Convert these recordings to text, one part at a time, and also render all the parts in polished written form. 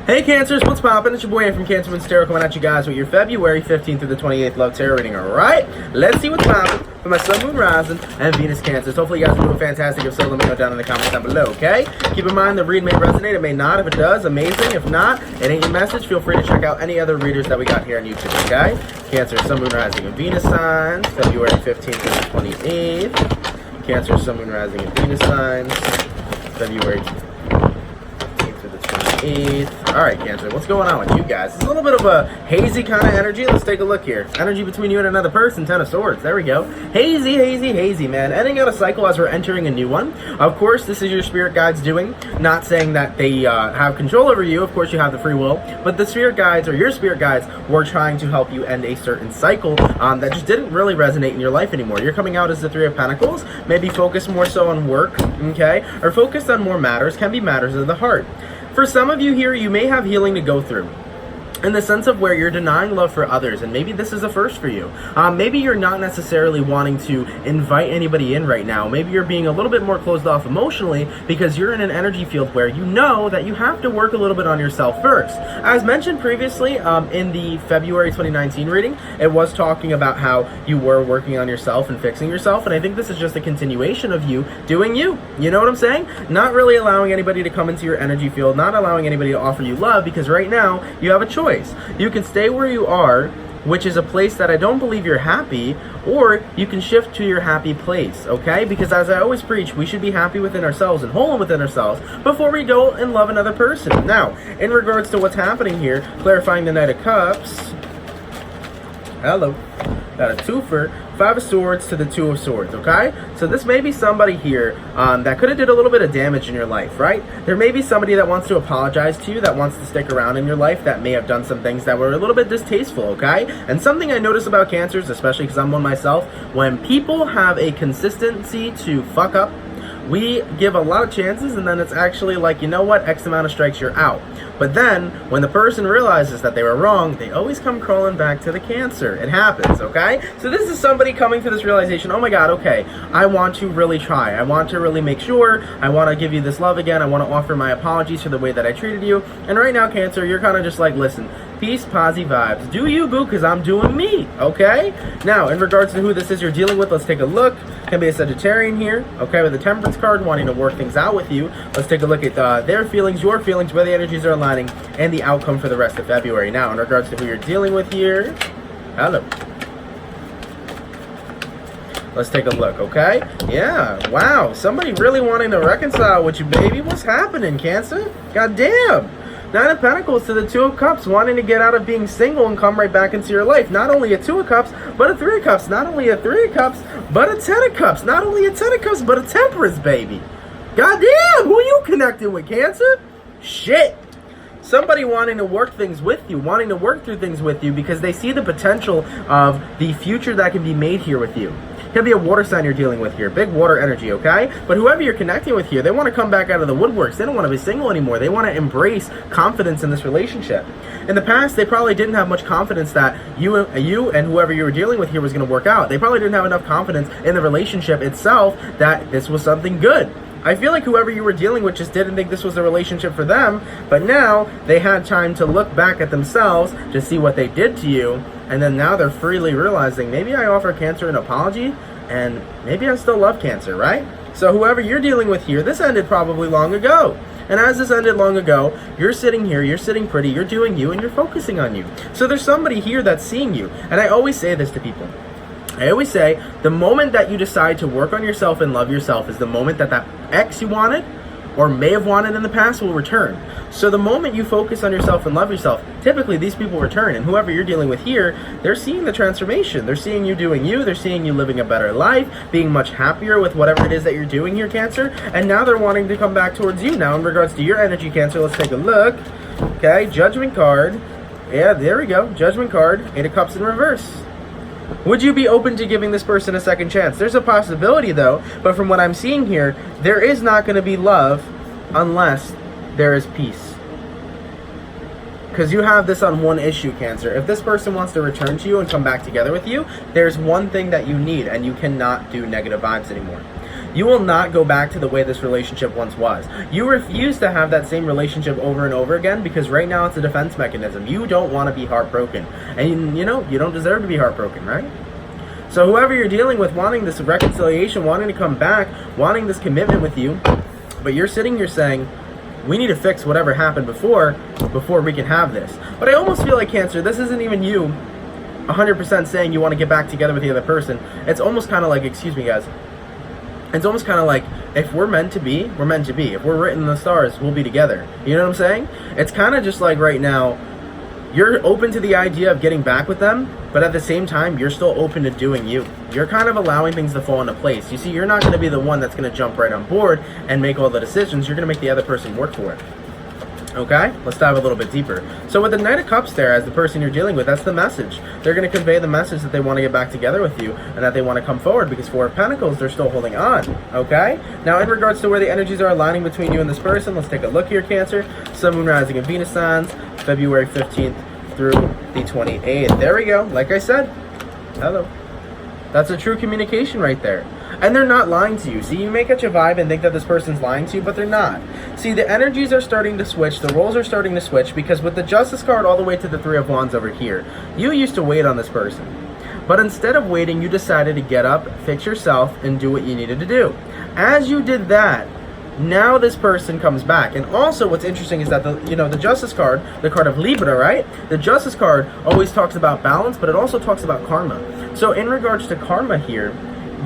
Hey Cancers, what's poppin'? It's your boy from CancerMoonsTarot coming at you guys with your February 15th through the 28th love tarot reading, alright? Let's see what's poppin' for my Sun, Moon, Rising, and Venus Cancers. Hopefully you guys are doing fantastic. If so, let me know down in the comments down below, okay? Keep in mind the read may resonate, it may not. If it does, amazing. If not, it ain't your message. Feel free to check out any other readers that we got here on YouTube, okay? Cancer, Sun, Moon, Rising, and Venus signs, February 15th through the 28th. Cancer, Sun, Moon, Rising, and Venus signs, February 8th. Alright, Cancer, what's going on with you guys? It's a little bit of a hazy kind of energy. Let's take a look here. Energy between you and another person, 10 of Swords. There we go. Hazy, hazy, hazy, man. Ending out a cycle as we're entering a new one. Of course, this is your spirit guides doing. Not saying that they have control over you. Of course, you have the free will. But the spirit guides, or your spirit guides, were trying to help you end a certain cycle that just didn't really resonate in your life anymore. You're coming out as the Three of Pentacles. Maybe focus more so on work, okay? Or focused on more matters. Can be matters of the heart. For some of you here, you may have healing to go through, in the sense of where you're denying love for others, and maybe this is a first for you. Maybe you're not necessarily wanting to invite anybody in right now. Maybe you're being a little bit more closed off emotionally because you're in an energy field where you know that you have to work a little bit on yourself first. As mentioned previously in the February 2019 reading, it was talking about how you were working on yourself and fixing yourself, and I think this is just a continuation of you doing you. You know what I'm saying? Not really allowing anybody to come into your energy field, not allowing anybody to offer you love, because right now you have a choice. You can stay where you are, which is a place that I don't believe you're happy, or you can shift to your happy place, okay? Because as I always preach, we should be happy within ourselves and whole within ourselves before we go and love another person. Now, in regards to what's happening here, clarifying the Knight of Cups. Hello. Got a twofer, 5 of Swords to the 2 of Swords, okay? So this may be somebody here that could have did a little bit of damage in your life, right? There may be somebody that wants to apologize to you, that wants to stick around in your life, that may have done some things that were a little bit distasteful, okay? And something I notice about Cancers, especially because I'm one myself, when people have a consistency to fuck up, we give a lot of chances, and then it's actually like, you know what, X amount of strikes, you're out. But then, when the person realizes that they were wrong, they always come crawling back to the Cancer. It happens, okay? So this is somebody coming to this realization, oh my god, okay, I want to really try. I want to really make sure. I want to give you this love again. I want to offer my apologies for the way that I treated you. And right now, Cancer, you're kind of just like, listen, peace, posy vibes. Do you, boo, because I'm doing me, okay? Now, in regards to who this is you're dealing with, let's take a look. Can be a Sagittarian here, okay, with the Temperance card, wanting to work things out with you. Let's take a look at their feelings, your feelings, where the energies are aligning, and the outcome for the rest of February. Now, in regards to who you're dealing with here, hello. Let's take a look, okay? Yeah, wow, somebody really wanting to reconcile with you, baby. What's happening, Cancer? God damn. 9 of Pentacles to the 2 of Cups, wanting to get out of being single and come right back into your life. Not only a 2 of Cups, but a 3 of Cups. Not only a 3 of Cups, but a 10 of Cups. Not only a 10 of Cups, but a Temperance, baby. Goddamn, who you connecting with, Cancer? Shit. Somebody wanting to work things with you, wanting to work through things with you because they see the potential of the future that can be made here with you. Could be a water sign you're dealing with here. Big water energy, okay? But whoever you're connecting with here, they want to come back out of the woodworks. They don't want to be single anymore. They want to embrace confidence in this relationship. In the past, they probably didn't have much confidence that you and whoever you were dealing with here was going to work out. They probably didn't have enough confidence in the relationship itself that this was something good. I feel like whoever you were dealing with just didn't think this was the relationship for them, but now they had time to look back at themselves to see what they did to you, and then now they're freely realizing, maybe I offer Cancer an apology, and maybe I still love Cancer, right? So whoever you're dealing with here, this ended probably long ago. And as this ended long ago, you're sitting here, you're sitting pretty, you're doing you, and you're focusing on you. So there's somebody here that's seeing you, and I always say this to people. I always say, the moment that you decide to work on yourself and love yourself is the moment that that ex you wanted or may have wanted in the past will return. So the moment you focus on yourself and love yourself, typically these people return. And whoever you're dealing with here, they're seeing the transformation. They're seeing you doing you. They're seeing you living a better life, being much happier with whatever it is that you're doing here, Cancer. And now they're wanting to come back towards you. Now, in regards to your energy, Cancer, let's take a look. Okay, Judgment card. Yeah, there we go. Judgment card. 8 of Cups in reverse. Would you be open to giving this person a second chance? There's a possibility, though, but from what I'm seeing here, there is not going to be love unless there is peace. Because you have this on one issue, Cancer. If this person wants to return to you and come back together with you, there's one thing that you need, and you cannot do negative vibes anymore. You will not go back to the way this relationship once was. You refuse to have that same relationship over and over again because right now it's a defense mechanism. You don't want to be heartbroken. And you know, you don't deserve to be heartbroken, right? So whoever you're dealing with, wanting this reconciliation, wanting to come back, wanting this commitment with you, but you're sitting here saying, we need to fix whatever happened before we can have this. But I almost feel like, Cancer, this isn't even you 100% saying you want to get back together with the other person. It's almost kind of like, excuse me guys, it's almost kind of like, if we're meant to be, we're meant to be. If we're written in the stars, we'll be together. You know what I'm saying? It's kind of just like right now, you're open to the idea of getting back with them, but at the same time, you're still open to doing you. You're kind of allowing things to fall into place. You see, you're not going to be the one that's going to jump right on board and make all the decisions. You're going to make the other person work for it. Okay, let's dive a little bit deeper. So with the Knight of Cups there, as the person you're dealing with, that's the message. They're going to convey the message that they want to get back together with you and that they want to come forward, because Four of Pentacles, they're still holding on. Okay, now in regards to where the energies are aligning between you and this person, let's take a look here, Cancer. Sun, Moon, Rising, and Venus signs, February 15th through the 28th. There we go. Like I said, hello. That's a true communication right there. And they're not lying to you. See, you may catch a vibe and think that this person's lying to you, but they're not. See, the energies are starting to switch. The roles are starting to switch, because with the Justice card all the way to the Three of Wands over here, you used to wait on this person. But instead of waiting, you decided to get up, fix yourself, and do what you needed to do. As you did that, now this person comes back. And also what's interesting is that the Justice card, the card of Libra, right? The Justice card always talks about balance, but it also talks about karma. So in regards to karma here,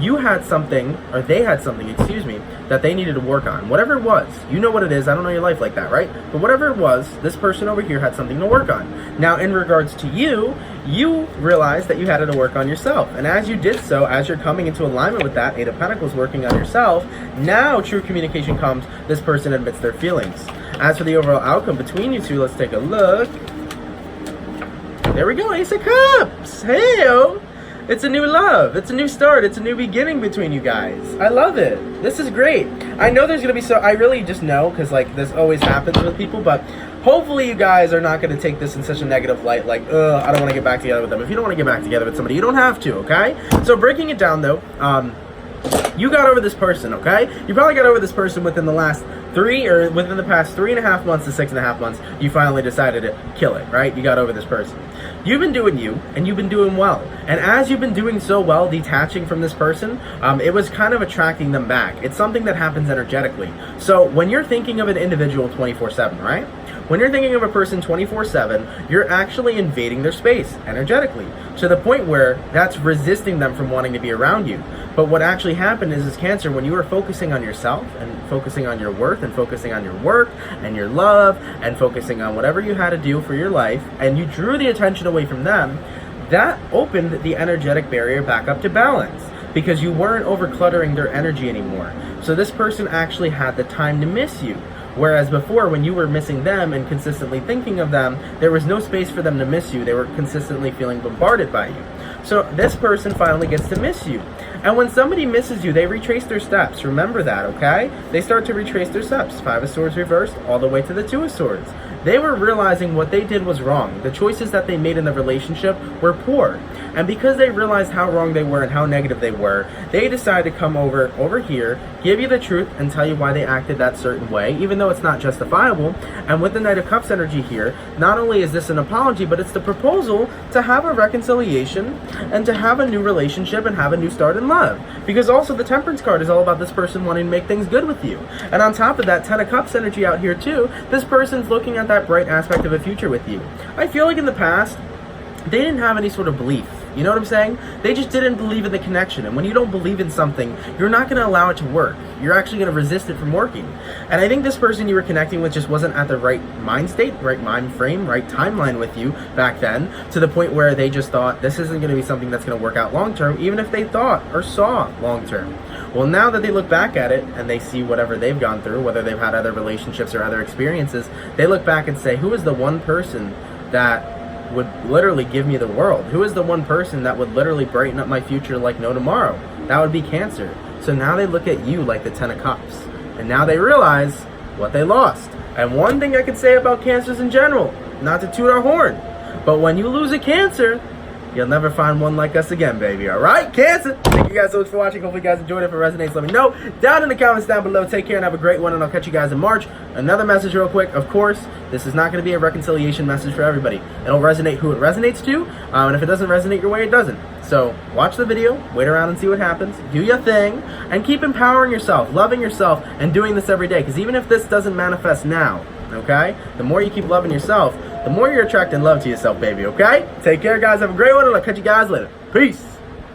you had something, or they had something, excuse me, that they needed to work on. Whatever it was, you know what it is. I don't know your life like that, right? But whatever it was, this person over here had something to work on. Now, in regards to you, you realized that you had to work on yourself. And as you did so, as you're coming into alignment with that, Eight of Pentacles working on yourself, now true communication comes. This person admits their feelings. As for the overall outcome between you two, let's take a look. There we go, Ace of Cups. Hey-o. It's a new love. It's a new start. It's a new beginning between you guys. I love it. This is great. I know there's going to be I really just know, because like this always happens with people, but hopefully you guys are not going to take this in such a negative light, like, I don't want to get back together with them. If you don't want to get back together with somebody, you don't have to, okay? So breaking it down though, you got over this person, okay? You probably got over this person within the past 3.5 months to 6.5 months. You finally decided to kill it, right? You got over this person. You've been doing you, and you've been doing well. And as you've been doing so well, detaching from this person, it was kind of attracting them back. It's something that happens energetically. So when you're thinking of an individual 24/7, right? When you're thinking of a person 24/7, you're actually invading their space energetically, to the point where that's resisting them from wanting to be around you. But what actually happened is Cancer, when you were focusing on yourself and focusing on your worth and focusing on your work and your love and focusing on whatever you had to do for your life, and you drew the attention away from them, that opened the energetic barrier back up to balance, because you weren't overcluttering their energy anymore. So this person actually had the time to miss you. Whereas before, when you were missing them and consistently thinking of them, there was no space for them to miss you. They were consistently feeling bombarded by you. So this person finally gets to miss you. And when somebody misses you, they retrace their steps. Remember that, okay? They start to retrace their steps. Five of Swords reversed all the way to the Two of Swords. They were realizing what they did was wrong. The choices that they made in the relationship were poor. And because they realized how wrong they were and how negative they were, they decided to come over here, give you the truth, and tell you why they acted that certain way, even though it's not justifiable. And with the Knight of Cups energy here, not only is this an apology, but it's the proposal to have a reconciliation and to have a new relationship and have a new start in love. Because also the Temperance card is all about this person wanting to make things good with you. And on top of that, Ten of Cups energy out here too, this person's looking at that bright aspect of a future with you. I feel like in the past, they didn't have any sort of belief. You know what I'm saying? They just didn't believe in the connection. And when you don't believe in something, you're not going to allow it to work. You're actually going to resist it from working. And I think this person you were connecting with just wasn't at the right mind state, right mind frame, right timeline with you back then, to the point where they just thought this isn't going to be something that's going to work out long term, even if they thought or saw long term. Well, now that they look back at it and they see whatever they've gone through, whether they've had other relationships or other experiences, they look back and say, who is the one person that would literally give me the world? Who is the one person that would literally brighten up my future like no tomorrow? That would be Cancer. So now they look at you like the Ten of Cups. And now they realize what they lost. And one thing I could say about Cancers in general, not to toot our horn, but when you lose a Cancer, you'll never find one like us again, baby. All right, Cancer? Thank you guys so much for watching. Hopefully you guys enjoyed it. If it resonates, let me know down in the comments down below. Take care and have a great one, and I'll catch you guys in March. Another message real quick. Of course, this is not going to be a reconciliation message for everybody. It'll resonate who it resonates to, and if it doesn't resonate your way, it doesn't. So watch the video, wait around and see what happens, do your thing, and keep empowering yourself, loving yourself, and doing this every day. Because even if this doesn't manifest now, okay, the more you keep loving yourself, the more you're attracting love to yourself, baby, okay? Take care, guys. Have a great one, and I'll catch you guys later. Peace.